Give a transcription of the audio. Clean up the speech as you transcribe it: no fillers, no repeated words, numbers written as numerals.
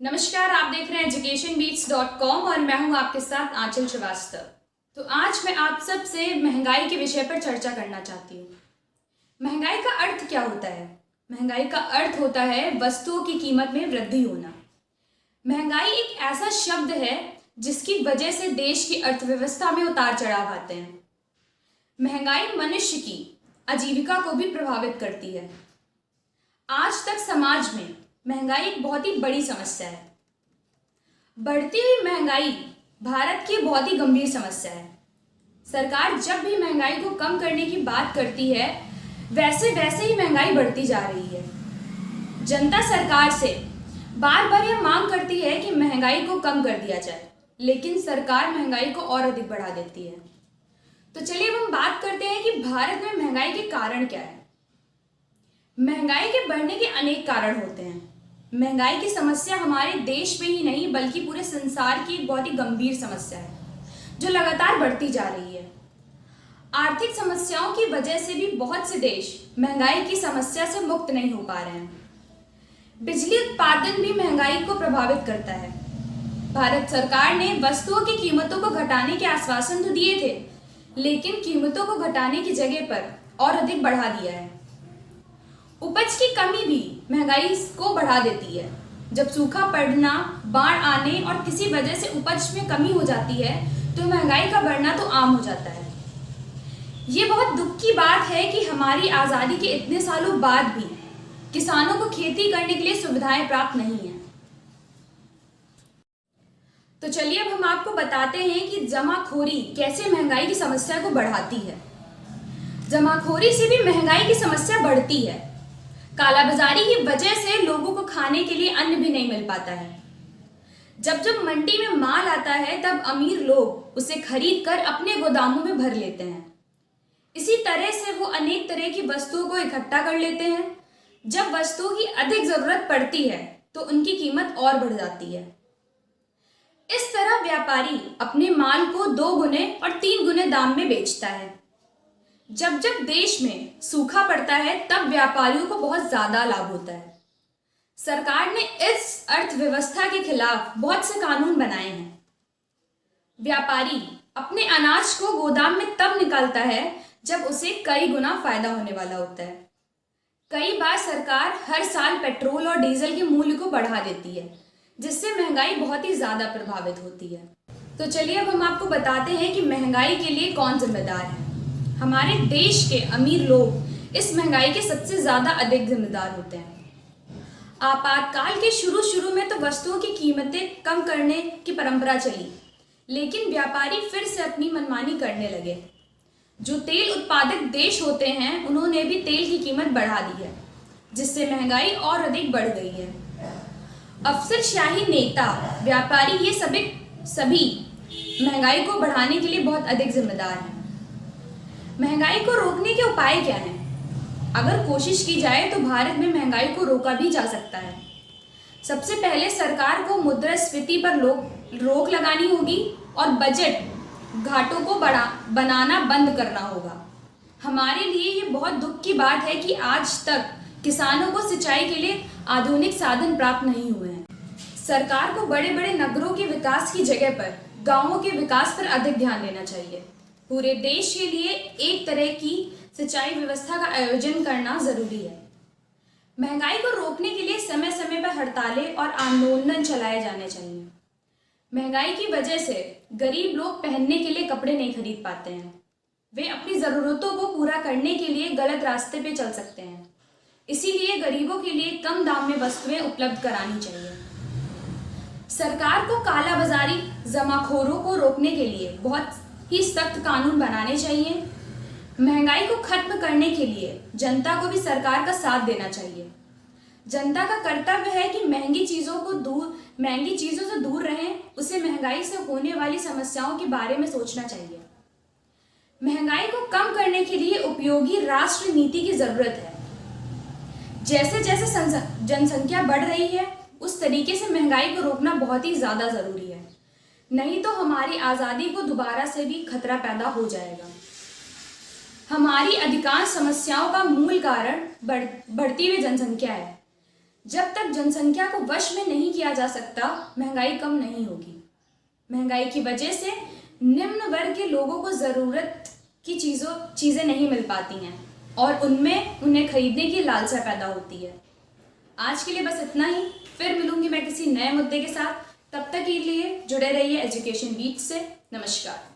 नमस्कार, आप देख रहे हैं educationbeats.com और मैं हूं आपके साथ आंचल श्रीवास्तव। तो आज मैं आप सब से महंगाई के विषय पर चर्चा करना चाहती हूँ। महंगाई का अर्थ क्या होता है? महंगाई का अर्थ होता है वस्तुओं की कीमत में वृद्धि होना। महंगाई एक ऐसा शब्द है जिसकी वजह से देश की अर्थव्यवस्था में उतार चढ़ाव आते हैं। महंगाई मनुष्य की आजीविका को भी प्रभावित करती है। आज तक समाज में महंगाई एक बहुत ही बड़ी समस्या है। बढ़ती हुई महंगाई भारत की बहुत ही गंभीर समस्या है। सरकार जब भी महंगाई को कम करने की बात करती है, वैसे ही महंगाई बढ़ती जा रही है। जनता सरकार से बार बार यह मांग करती है कि महंगाई को कम कर दिया जाए, लेकिन सरकार महंगाई को और अधिक बढ़ा देती है। तो चलिए अब हम बात करते हैं कि भारत में महंगाई के कारण क्या है। महंगाई के बढ़ने के अनेक कारण होते हैं। महंगाई की समस्या हमारे देश में ही नहीं बल्कि पूरे संसार की एक बहुत ही गंभीर समस्या है जो लगातार बढ़ती जा रही है। आर्थिक समस्याओं की वजह से भी बहुत से देश महंगाई की समस्या से मुक्त नहीं हो पा रहे हैं। बिजली उत्पादन भी महंगाई को प्रभावित करता है। भारत सरकार ने वस्तुओं की कीमतों को घटाने के आश्वासन तो दिए थे, लेकिन कीमतों को घटाने की जगह पर और अधिक बढ़ा दिया है। उपज की कमी भी महंगाई को बढ़ा देती है। जब सूखा पड़ना, बाढ़ आने और किसी वजह से उपज में कमी हो जाती है तो महंगाई का बढ़ना तो आम हो जाता है। ये बहुत दुख की बात है कि हमारी आज़ादी के इतने सालों बाद भी किसानों को खेती करने के लिए सुविधाएं प्राप्त नहीं है। तो चलिए अब हम आपको बताते हैं कि जमाखोरी कैसे महंगाई की समस्या को बढ़ाती है। जमाखोरी से भी महंगाई की समस्या बढ़ती है। कालाबाजारी की वजह से लोगों को खाने के लिए अन्न भी नहीं मिल पाता है। जब मंडी में माल आता है तब अमीर लोग उसे खरीद कर अपने गोदामों में भर लेते हैं। इसी तरह से वो अनेक तरह की वस्तुओं को इकट्ठा कर लेते हैं। जब वस्तुओं की अधिक जरूरत पड़ती है तो उनकी कीमत और बढ़ जाती है। इस तरह व्यापारी अपने माल को 2 गुने और 3 गुने दाम में बेचता है। जब देश में सूखा पड़ता है तब व्यापारियों को बहुत ज्यादा लाभ होता है। सरकार ने इस अर्थव्यवस्था के खिलाफ बहुत से कानून बनाए हैं। व्यापारी अपने अनाज को गोदाम में तब निकालता है जब उसे कई गुना फायदा होने वाला होता है। कई बार सरकार हर साल पेट्रोल और डीजल के मूल्य को बढ़ा देती है, जिससे महंगाई बहुत ही ज्यादा प्रभावित होती है। तो चलिए अब हम आपको बताते हैं कि महंगाई के लिए कौन जिम्मेदार है। हमारे देश के अमीर लोग इस महंगाई के सबसे ज्यादा अधिक जिम्मेदार होते हैं। आपातकाल के शुरू में तो वस्तुओं की कीमतें कम करने की परंपरा चली, लेकिन व्यापारी फिर से अपनी मनमानी करने लगे। जो तेल उत्पादक देश होते हैं उन्होंने भी तेल की कीमत बढ़ा दी है, जिससे महंगाई और अधिक बढ़ गई है। अफसरशाही नेता, व्यापारी ये सभी महंगाई को बढ़ाने के लिए बहुत अधिक जिम्मेदार हैं। महंगाई को रोकने के उपाय क्या हैं? अगर कोशिश की जाए तो भारत में महंगाई को रोका भी जा सकता है। सबसे पहले सरकार को मुद्रास्फीति पर रोक लगानी होगी और बजट घाटों को बनाना बंद करना होगा। हमारे लिए ये बहुत दुख की बात है कि आज तक किसानों को सिंचाई के लिए आधुनिक साधन प्राप्त नहीं हुए हैं। सरकार को बड़े बड़े नगरों के विकास की जगह पर गांवों के विकास पर अधिक ध्यान देना चाहिए। पूरे देश के लिए एक तरह की सिंचाई व्यवस्था का आयोजन करना जरूरी है। महंगाई को रोकने के लिए समय समय पर हड़तालें और आंदोलन चलाए जाने चाहिए। महंगाई की वजह से गरीब लोग पहनने के लिए कपड़े नहीं खरीद पाते हैं। वे अपनी जरूरतों को पूरा करने के लिए गलत रास्ते पे चल सकते हैं। इसीलिए गरीबों के लिए कम दाम में वस्तुएं उपलब्ध करानी चाहिए। सरकार को कालाबाजारी, जमाखोरों को रोकने के लिए बहुत ही सख्त कानून बनाने चाहिए। महंगाई को खत्म करने के लिए जनता को भी सरकार का साथ देना चाहिए। जनता का कर्तव्य है कि महंगी चीजों से दूर रहें। उसे महंगाई से होने वाली समस्याओं के बारे में सोचना चाहिए। महंगाई को कम करने के लिए उपयोगी राष्ट्र नीति की जरूरत है। जैसे जनसंख्या बढ़ रही है उस तरीके से महंगाई को रोकना बहुत ही ज्यादा जरूरी है, नहीं तो हमारी आज़ादी को दोबारा से भी खतरा पैदा हो जाएगा। हमारी अधिकांश समस्याओं का मूल कारण बढ़ती हुई जनसंख्या है। जब तक जनसंख्या को वश में नहीं किया जा सकता, महंगाई कम नहीं होगी। महंगाई की वजह से निम्न वर्ग के लोगों को ज़रूरत की चीज़ें नहीं मिल पाती हैं और उनमें उन्हें खरीदने की लालसा पैदा होती है। आज के लिए बस इतना ही। फिर मिलूंगी मैं किसी नए मुद्दे के साथ। तब तक के लिए जुड़े रहिए एजुकेशन बीट से। नमस्कार।